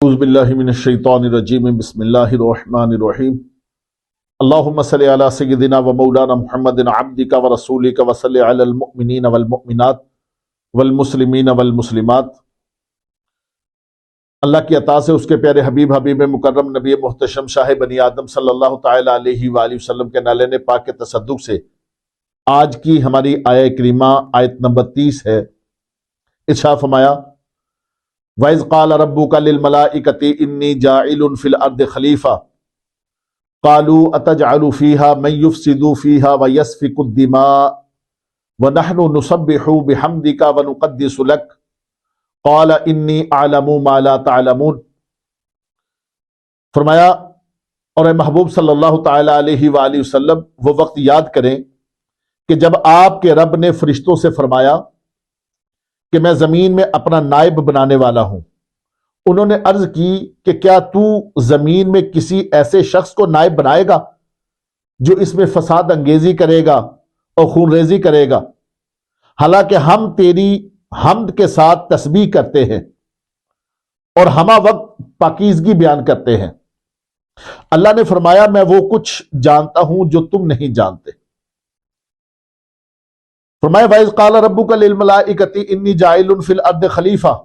اعوذ باللہ من الشیطان الرجیم بسم اللہ الرحمن الرحیم اللہم صلی علی سیدنا و مولانا محمد عبدک و رسولک و صلی علی المؤمنین والمؤمنات والمسلمین والمسلمات۔ اللہ کی عطا سے اس کے پیارے حبیب مکرم نبی محتشم شاہ بنی آدم صلی اللہ تعالی علیہ وآلہ وسلم کے نالین پاک کے تصدق سے آج کی ہماری آیہ کریمہ آیت نمبر 30 ہے۔ ارشاد فرمایا وَإِذْ قَالَ رَبُّكَ لِلْمَلَائِكَةِ إِنِّي جَاعِلٌ فِي الْأَرْضِ خَلِيفَةً قَالُوا أَتَجْعَلُ فِيهَا مَن يُفْسِدُ فِيهَا وَيَسْفِكُ الدِّمَاءَ وَنَحْنُ نُسَبِّحُ بِحَمْدِكَ وَنُقَدِّسُ لَكَ قَالَ إِنِّي أَعْلَمُ مَا لَا تَعْلَمُونَ۔ فرمایا اور اے محبوب صلی اللہ تعالی علیہ وآلہ وسلم وہ وقت یاد کریں کہ جب آپ کے رب نے فرشتوں سے فرمایا کہ میں زمین میں اپنا نائب بنانے والا ہوں۔ انہوں نے عرض کی کہ کیا تو زمین میں کسی ایسے شخص کو نائب بنائے گا جو اس میں فساد انگیزی کرے گا اور خون ریزی کرے گا، حالانکہ ہم تیری حمد کے ساتھ تسبیح کرتے ہیں اور ہمہ وقت پاکیزگی بیان کرتے ہیں۔ اللہ نے فرمایا میں وہ کچھ جانتا ہوں جو تم نہیں جانتے۔ فرمایا وَإِذْ قَالَ رَبُّكَ لِلْمَلَائِكَةِ إِنِّي جَاعِلٌ فِي الْأَرْضِ خَلِيفَةً،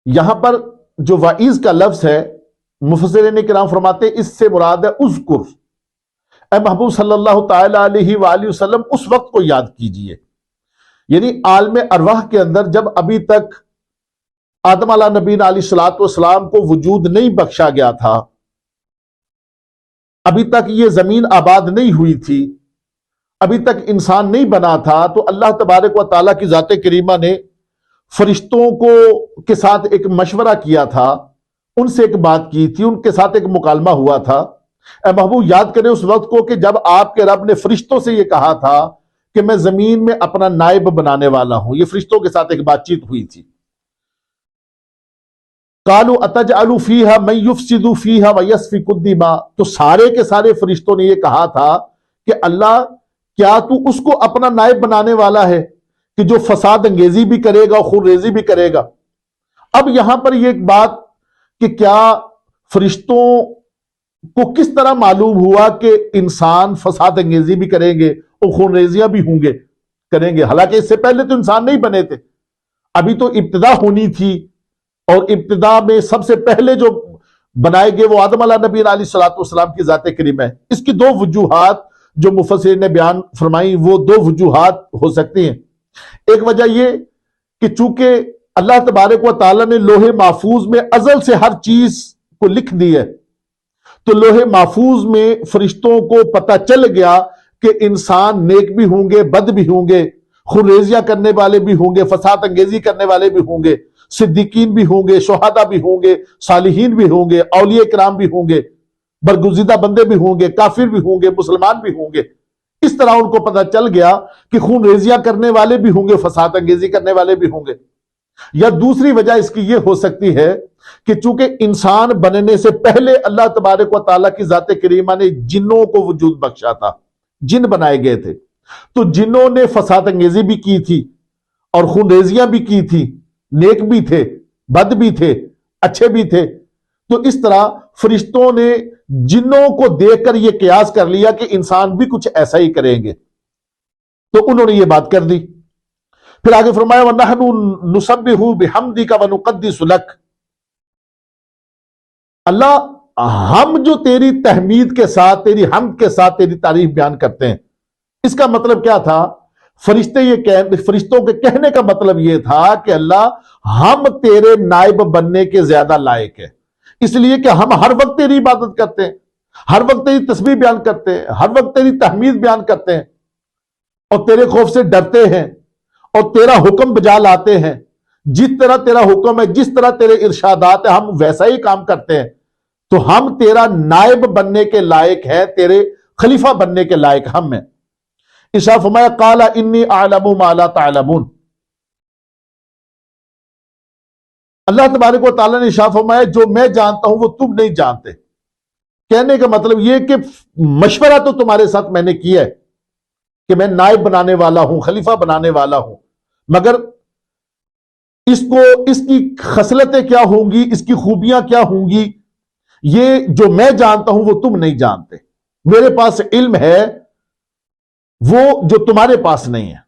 یہاں پر جو وَإِذْ کا لفظ ہے مفسرین کرام فرماتے ہیں اس سے مراد ہے اذکر، اے محبوب صلی اللہ تعالی علیہ وآلہ وسلم اس وقت کو یاد کیجئے، یعنی عالم ارواح کے اندر جب ابھی تک آدم علیہ نبی علیہ السلام کو وجود نہیں بخشا گیا تھا، ابھی تک یہ زمین آباد نہیں ہوئی تھی، ابھی تک انسان نہیں بنا تھا، تو اللہ تبارک و تعالیٰ کی ذات کریمہ نے فرشتوں کے ساتھ ایک مشورہ کیا تھا، ان سے ایک بات کی تھی، ان کے ساتھ ایک مکالمہ ہوا تھا۔ اے محبوب یاد کریں اس وقت کو کہ جب آپ کے رب نے فرشتوں سے یہ کہا تھا کہ میں زمین میں اپنا نائب بنانے والا ہوں، یہ فرشتوں کے ساتھ ایک بات چیت ہوئی تھی۔ قالوا اتجعل فیہا من یفسد فیہا ویسفک الدماء، تو سارے کے سارے فرشتوں نے یہ کہا تھا کہ اللہ کیا تو اس کو اپنا نائب بنانے والا ہے کہ جو فساد انگیزی بھی کرے گا اور خون ریزی بھی کرے گا۔ اب یہاں پر یہ ایک بات کہ کیا فرشتوں کو کس طرح معلوم ہوا کہ انسان فساد انگیزی بھی کریں گے اور خون ریزیاں بھی کریں گے، حالانکہ اس سے پہلے تو انسان نہیں بنے تھے، ابھی تو ابتدا ہونی تھی، اور ابتدا میں سب سے پہلے جو بنائے گئے وہ آدم علیہ نبی علیہ السلام کی ذات کریم ہے۔ اس کی دو وجوہات جو مفسرین نے بیان فرمائی، وہ دو وجوہات ہو سکتی ہیں۔ ایک وجہ یہ کہ چونکہ اللہ تبارک و تعالیٰ نے لوح محفوظ میں ازل سے ہر چیز کو لکھ دی ہے، تو لوح محفوظ میں فرشتوں کو پتہ چل گیا کہ انسان نیک بھی ہوں گے، بد بھی ہوں گے، خونریزیاں کرنے والے بھی ہوں گے، فساد انگیزی کرنے والے بھی ہوں گے، صدیقین بھی ہوں گے، شہداء بھی ہوں گے، صالحین بھی ہوں گے، اولیاء کرام بھی ہوں گے، برگزیدہ بندے بھی ہوں گے، کافر بھی ہوں گے، مسلمان بھی ہوں گے۔ اس طرح ان کو پتہ چل گیا کہ خون ریزیاں کرنے والے بھی ہوں گے، فساد انگیزی کرنے والے بھی ہوں گے۔ یا دوسری وجہ اس کی یہ ہو سکتی ہے کہ چونکہ انسان بننے سے پہلے اللہ تبارک و تعالیٰ کی ذات کریمہ نے جنوں کو وجود بخشا تھا، جن بنائے گئے تھے، تو جنوں نے فساد انگیزی بھی کی تھی اور خون ریزیاں بھی کی تھی، نیک بھی تھے، بد بھی تھے، اچھے بھی تھے۔ تو اس طرح فرشتوں نے جنوں کو دیکھ کر یہ قیاس کر لیا کہ انسان بھی کچھ ایسا ہی کریں گے، تو انہوں نے یہ بات کر دی۔ پھر آگے فرمایا وَنَحْنُ نُسَبِّحُ بِحَمْدِكَ وَنُقَدِّسُ لَكَ، اللہ ہم جو تیری تحمید کے ساتھ، تیری حمد کے ساتھ تیری تعریف بیان کرتے ہیں۔ اس کا مطلب کیا تھا؟ فرشتوں کے کہنے کا مطلب یہ تھا کہ اللہ ہم تیرے نائب بننے کے زیادہ لائق ہیں، اس لیے کہ ہم ہر وقت تیری عبادت کرتے ہیں، ہر وقت تیری تسبیح بیان کرتے ہیں، ہر وقت تیری تحمید بیان کرتے ہیں، اور تیرے خوف سے ڈرتے ہیں، اور تیرا حکم بجا لاتے ہیں، جس طرح تیرا حکم ہے، جس طرح تیرے ارشادات ہیں، ہم ویسا ہی کام کرتے ہیں، تو ہم تیرا نائب بننے کے لائق ہے، تیرے خلیفہ بننے کے لائق ہم ہیں۔ ارشاد فرمایا قال انی اعلم ما لا تعلمون، اللہ تبارک و تعالیٰ نے ارشاد فرمایا جو میں جانتا ہوں وہ تم نہیں جانتے۔ کہنے کا مطلب یہ کہ مشورہ تو تمہارے ساتھ میں نے کیا ہے کہ میں نائب بنانے والا ہوں، خلیفہ بنانے والا ہوں، مگر اس کی خصلتیں کیا ہوں گی، اس کی خوبیاں کیا ہوں گی، یہ جو میں جانتا ہوں وہ تم نہیں جانتے. میرے پاس علم ہے وہ جو تمہارے پاس نہیں ہے.